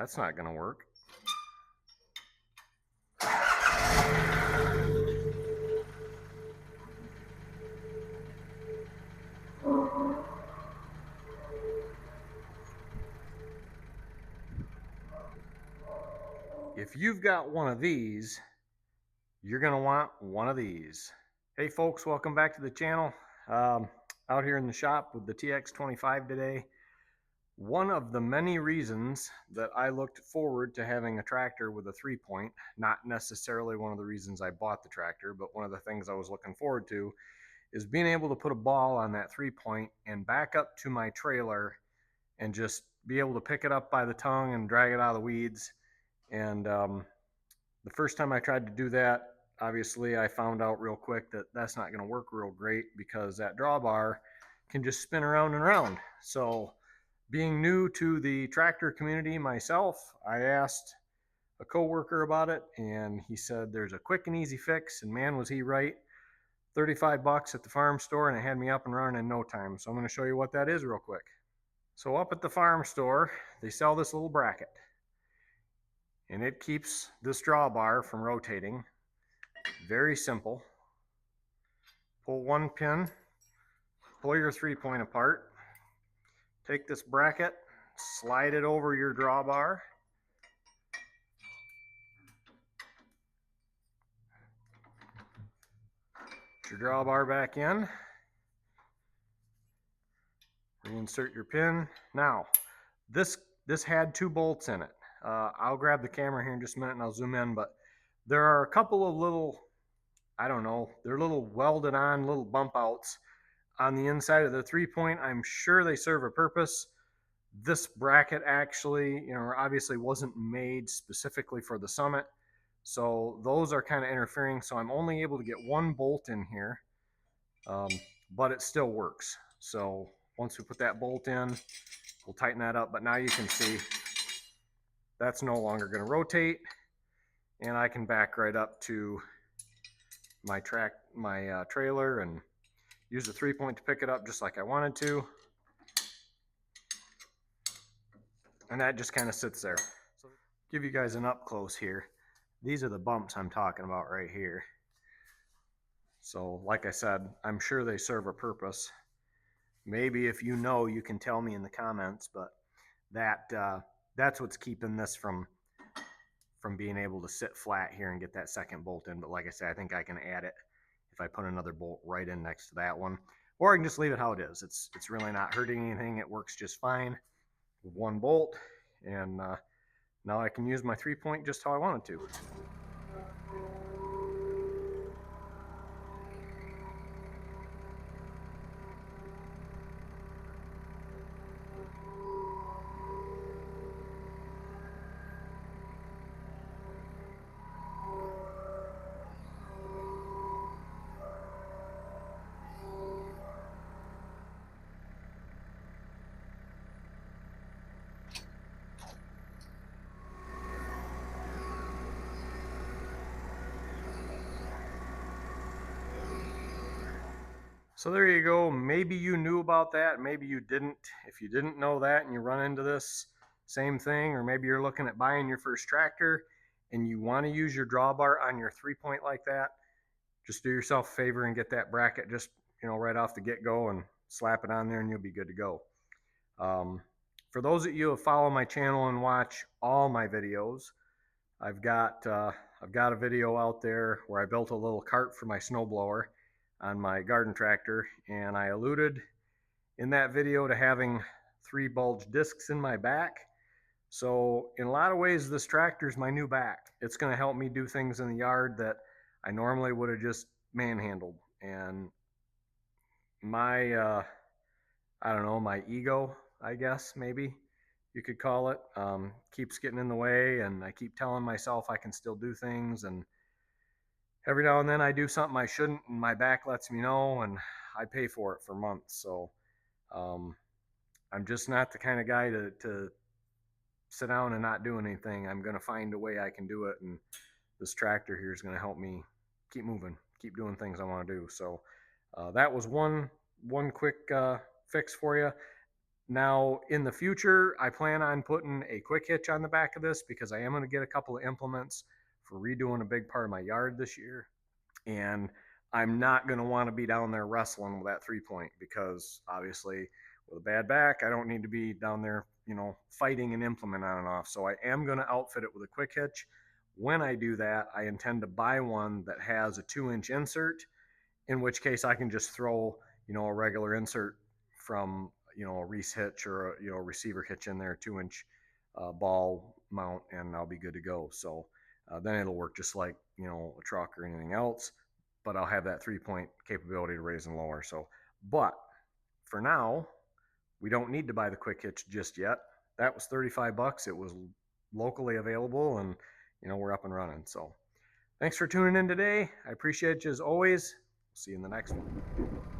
That's not going to work. If you've got one of these, you're going to want one of these. Hey folks, welcome back to the channel. Out here in the shop with the TX25 today. One of the many reasons that I looked forward to having a tractor with a 3-point, not necessarily one of the reasons I bought the tractor, but one of the things I was looking forward to is being able to put a ball on that 3-point and back up to my trailer and just be able to pick it up by the tongue and drag it out of the weeds. And the first time I tried to do that, obviously I found out real quick that that's not going to work real great because that drawbar can just spin around and around. So being new to the tractor community myself, I asked a coworker about it, and he said there's a quick and easy fix, and man was he right. 35 bucks at the farm store, and it had me up and running in no time. So I'm going to show you what that is real quick. So up at the farm store, they sell this little bracket, and it keeps this drawbar from rotating. Very simple. Pull one pin, pull your 3-point apart, take this bracket, slide it over your drawbar, put your drawbar back in, reinsert your pin. Now, this had 2 bolts in it. I'll grab the camera here in just a minute and I'll zoom in, but there are a couple of little, I don't know, they're little welded on little bump outs on the inside of the 3-point. I'm sure they serve a purpose. This bracket actually, obviously wasn't made specifically for the Summit, so those are kind of interfering. So I'm only able to get 1 bolt in here, but it still works. So once we put that bolt in, we'll tighten that up. But now you can see that's no longer going to rotate, and I can back right up to my trailer and use the 3-point to pick it up just like I wanted to. And that just kind of sits there. So give you guys an up close here. These are the bumps I'm talking about right here. So like I said, I'm sure they serve a purpose. Maybe if you know, you can tell me in the comments, but that's what's keeping this from being able to sit flat here and get that second bolt in. But like I said, I think I can add it if I put another bolt right in next to that one, or I can just leave it how it is. It's really not hurting anything. It works just fine with 1 bolt, and now I can use my 3-point just how I wanted to. So there you go. Maybe you knew about that, maybe you didn't. If you didn't know that and you run into this same thing, or maybe you're looking at buying your first tractor and you want to use your drawbar on your 3-point like that, just do yourself a favor and get that bracket just right off the get-go and slap it on there and you'll be good to go. For those of you who follow my channel and watch all my videos, I've got a video out there where I built a little cart for my snowblower on my garden tractor, and I alluded in that video to having 3 bulge discs in my back. So in a lot of ways, this tractor is my new back. It's going to help me do things in the yard that I normally would have just manhandled. And my I don't know, my ego, I guess maybe you could call it, keeps getting in the way, and I keep telling myself I can still do things, and every now and then I do something I shouldn't, and my back lets me know, and I pay for it for months. So I'm just not the kind of guy to sit down and not do anything. I'm going to find a way I can do it, and this tractor here is going to help me keep moving, keep doing things I want to do. So that was one quick fix for you. Now, in the future, I plan on putting a quick hitch on the back of this because I am going to get a couple of implements for redoing a big part of my yard this year. And I'm not going to want to be down there wrestling with that 3-point because obviously with a bad back, I don't need to be down there, fighting an implement on and off. So I am going to outfit it with a quick hitch. When I do that, I intend to buy one that has a 2-inch insert, in which case I can just throw, a regular insert from, a Reese hitch or a receiver hitch in there, 2-inch ball mount, and I'll be good to go. So then it'll work just like, a truck or anything else, but I'll have that 3-point capability to raise and lower. So, but for now, we don't need to buy the quick hitch just yet. That was 35 bucks. It was locally available, and, we're up and running. So thanks for tuning in today. I appreciate you as always. See you in the next one.